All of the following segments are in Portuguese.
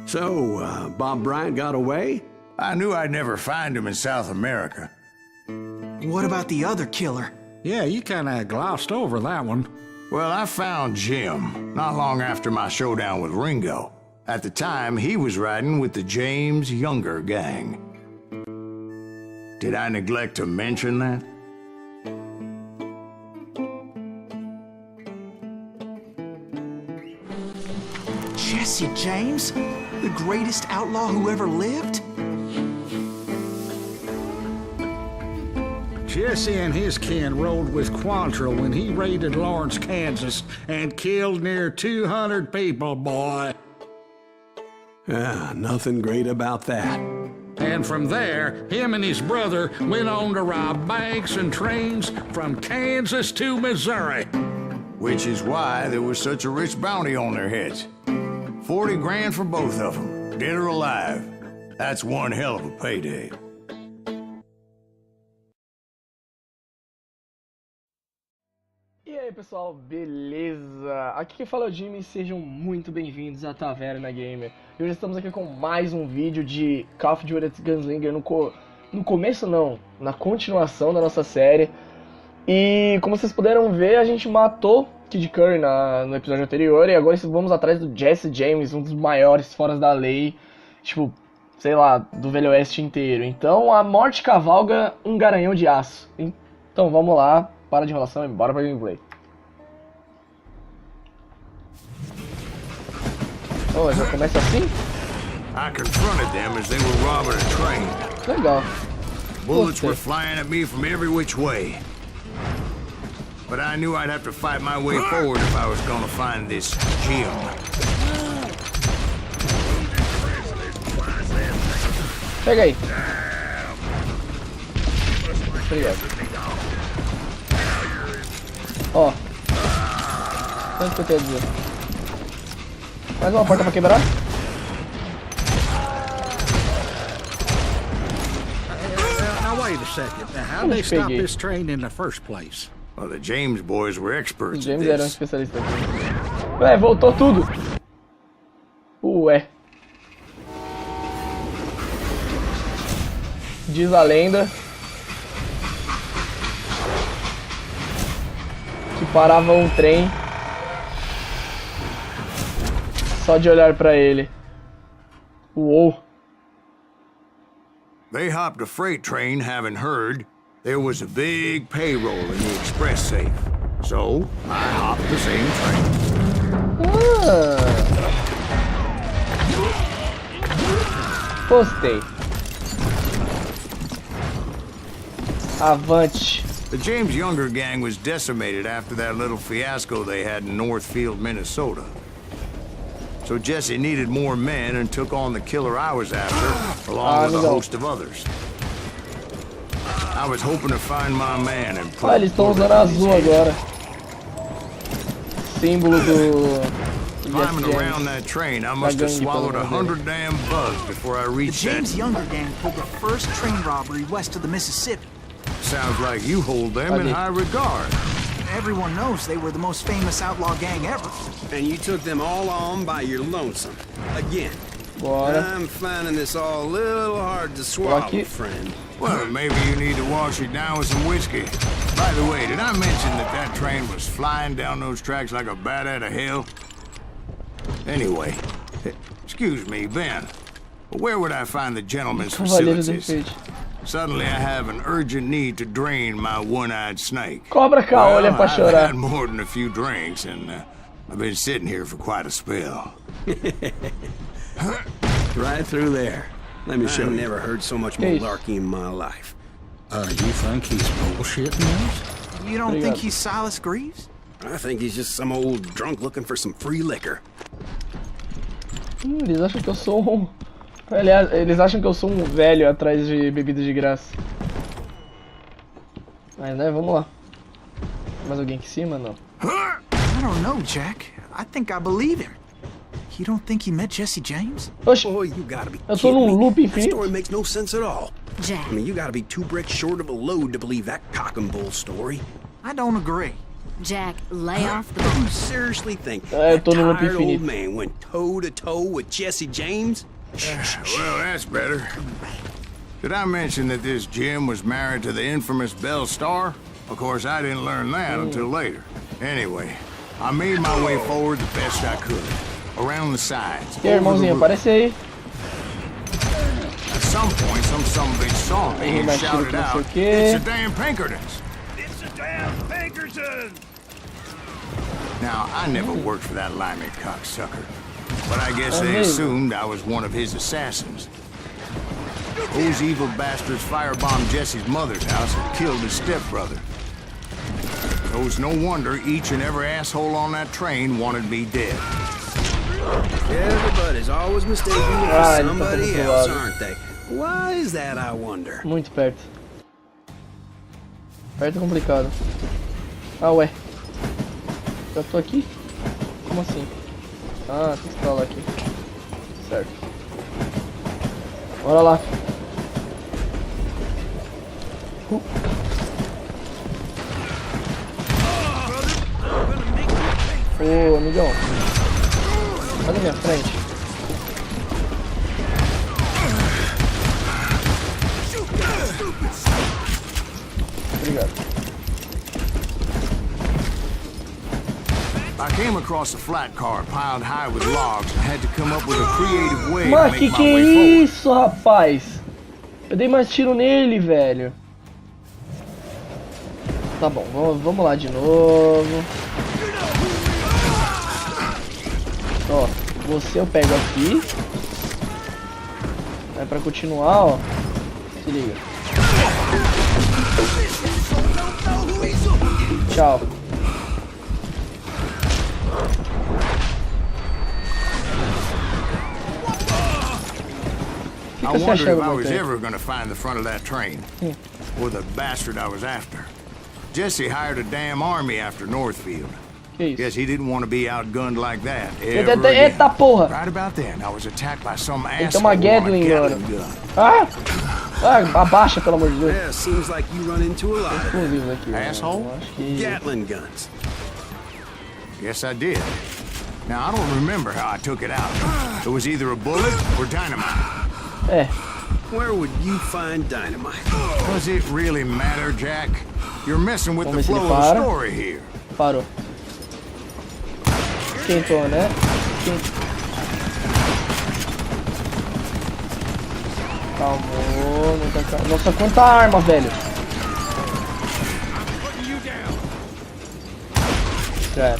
So, Bob Bryant got away? I knew I'd never find him in South America. What about the other killer? Yeah, you kinda glossed over that one. Well, I found Jim not long after my showdown with Ringo. At the time, he was riding with the James Younger gang. Did I neglect to mention that? Jesse James? The greatest outlaw who ever lived? Jesse and his kin rode with Quantrill when he raided Lawrence, Kansas, and killed near 200 people, boy. Yeah, nothing great about that. And from there, him and his brother went on to rob banks and trains from Kansas to Missouri. Which is why there was such a rich bounty on their heads. 40 grand for both of them, dead or alive. That's one hell of a payday. E aí pessoal, beleza? Aqui quem fala é o Jimmy, sejam muito bem-vindos à Taverna Gamer. E hoje estamos aqui com mais um vídeo de Call of Duty Gunslinger no começo não, na continuação da nossa série. E como vocês puderam ver, a gente matou Kid Curry no episódio anterior e agora vamos atrás do Jesse James, um dos maiores foras da lei, tipo, sei lá, do Velho Oeste inteiro. Então a morte cavalga um garanhão de aço. Então vamos lá. Para de enrolação e bora pra gameplay. Oh, já começa assim? I confronted them as they were robbing a train. Legal. Bullets were flying at me from every which way. But I knew I'd have to fight my way forward if I was gonna find this Jim. Pega aí. Obrigado. Ó. Tanto que eu tenho a dizer. Mais uma porta pra quebrar? Now wait a second. How did they stop this train in the first place? Well, the James boys were experts Os at James eram this. especialistas aqui. Ué, voltou tudo. Ué. Diz a lenda que parava um trem só de olhar pra ele. Uou. They hopped a freight train having heard there was a big payroll in the express safe. So, I hopped the same train. Gostei. Avante. The James Younger gang was decimated after that little fiasco they had in Northfield, Minnesota. So Jesse needed more men and took on the killer I was after, along with a host of others. I was hoping to find my man and put Eles estão usando azul agora. Símbolo do climbing around that train. I must have swallowed 100 damn bugs before I The reached that. James Younger gang pulled the first train robbery west of the Mississippi. Sounds like you hold them in high regard. Everyone knows they were the most famous outlaw gang ever. And you took them all on by your lonesome. Again. Bora. I'm finding this all a little hard to swallow, Aqui. friend. Well, maybe you need to wash it down with some whiskey. By the way, did I mention that train was flying down those tracks like a bat out of hell? Anyway, excuse me, Ben. Where would I find the gentleman's Cavaleiro do facilities? Enfeite. Suddenly I have an urgent need to drain my one-eyed snake. Cobra caolha pra I've chorar. had more than a few drinks, and I've been sitting here for quite a spell. Right through there. Let me show I've you. never heard so much Hey. malarkey in my life. You think he's bullshitting us? You don't Obrigado. think he's Silas Greaves? I think he's just some old drunk looking for some free liquor. Eles acham que eu sou um... Aliás, eles acham que eu sou um velho atrás de bebida de graça. Mas né, vamos lá. Mais alguém aqui em cima? Não. I don't know, Jack. I think I believe him. You don't think he met Jesse James? Oxe, Boy, you gotta be eu tô kidding num me. loop That infinito. story makes no sense at all. Jack. I mean, you gotta be 2 bricks short of a load to believe that cock and bull story. I don't agree. Jack, lay off the You ball. seriously think eu that tô no loop tired old infinito. man went toe-to-toe with Jesse James? Well, that's better. Did I mention that this Jim was married to the infamous Belle Starr? Of course, I didn't learn that until later. Anyway, I made my way forward the best I could. Around the sides. E aí, over the irmãozinho, roof. aparece aí. At some point, some bitch saw me and mais shouted tiro que não sei out, o quê. "It's the damn Pinkertons!" It's a damn Pinkerton! Now, I never worked for that limey cocksucker, but I guess Oh, they hey. assumed I was one of his assassins. Those evil bastards firebombed Jesse's mother's house and killed his stepbrother. So it's no wonder each and every asshole on that train wanted me dead. Everybody's always mistaking you for Ah, ele tá somebody pro else, lado. aren't they? Why is that, I wonder? Muito perto. Perto é complicado. Ah, ué. Já tô aqui? Como assim? Ah, tem que instalar aqui. Certo. Bora lá. Ô, amigão. Sai da minha frente. Obrigado. I came across a flat car piled high with logs and had to come up with a creative way to Mas make my que é way forward. isso, rapaz? Eu dei mais tiro nele, velho. Tá bom, vamos lá de novo. Ó, você eu pego aqui. É pra continuar, ó. Se liga. Tchau. O I que você wondered achava if I do was motor? ever going to find the front of that train, or the bastard I was after. Jesse hired a damn army after Northfield. Que Guess isso? he didn't want to be outgunned like that ever again. Eita porra! Right about then, I was attacked by some tem asshole uma on a Gatling, Gatling mano. gun. Ah! Ah, abaixa, pelo amor de Deus. Yeah, seems like you run into a lot of Explosivos aqui. Asshole? Eu acho que... Gatling guns. Yes, I did. Now, I don't remember how I took it out. It was either a bullet or dynamite. É, Where would you find dynamite? Does it really matter, Jack? You're messing with the Vamos ver se ele flow of the para. story here. parou. Esquentou, né? Calmou, não tá calmo. Nossa, quanta arma, velho. Já era.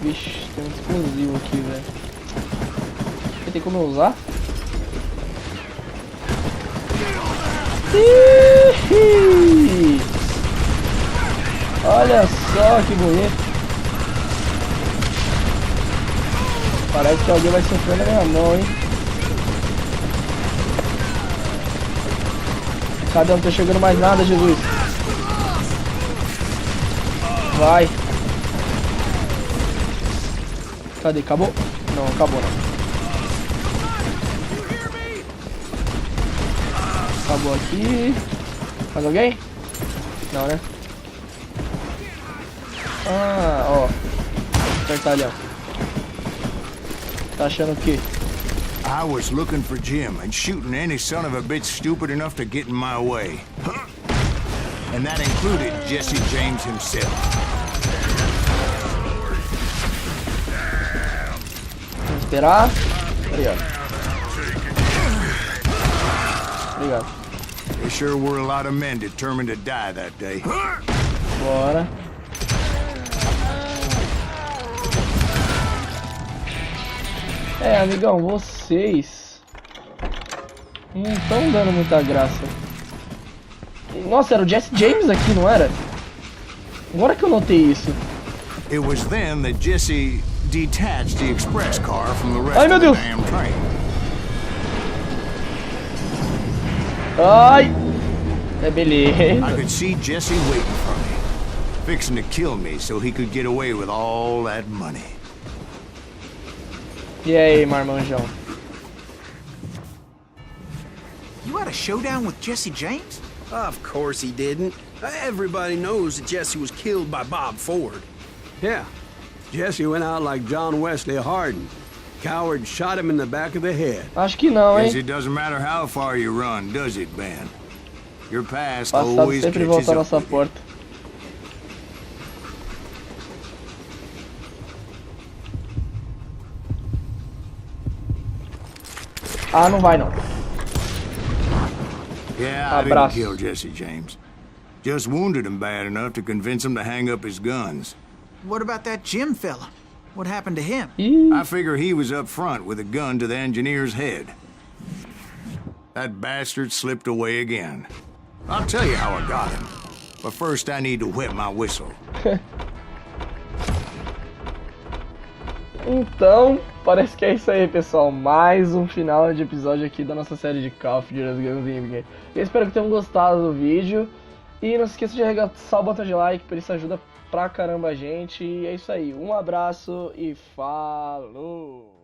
Vixe, tem um explosivo aqui, velho. Tem como eu usar? Ih! Olha só que bonito. Parece que alguém vai sofrer na minha mão, hein? Cadê? Não tô chegando mais nada, Jesus. Vai. Cadê? Acabou? Não, acabou não. Acabou aqui. Mais alguém? Não, né? Ah, ó. Apertalhão. Tá achando o quê? I was looking for Jim and shooting any son of a bitch stupid enough to get in my way. And that included Jesse James himself. Vamos esperar. Obrigado. Obrigado. There sure were a lot of men determined to die that day. Bora. É, amigão, vocês não estão dando muita graça. Nossa, era o Jesse James aqui, não era? Agora que eu notei isso. It was then that Jesse detached the express car from the rest Ai, meu of the Deus. damn train. Ai! É I beleza. could see Jesse waiting for me, fixing to kill me so he could get away with all that money. E aí, marmanjão? You had a showdown with Jesse James? Of course he didn't. Everybody knows that Jesse was killed by Bob Ford. Yeah. Jesse went out like John Wesley Hardin. Coward shot him in the back of the head. Acho que não, Guess hein? it doesn't matter how far you run, does it, Ben? Your past Passado always sempre catches volta à up nossa with you. porta. Ah, não vai não. Yeah, I Abraço. didn't kill Jesse James. Just wounded him bad enough to convince him to hang up his guns. What about that Jim fella? What happened to him? Ih, I figure he was up front with a gun to the engineer's head. That bastard slipped away again. I'll tell you how I got him. But first I need to wet my whistle. então, parece que é isso aí, pessoal. Mais um final de episódio aqui da nossa série de Call of Duty Gunslinger. Eu espero que tenham gostado do vídeo. E não se esqueça de arregaçar o botão de like, por isso ajuda pra caramba a gente. E é isso aí. Um abraço e falou!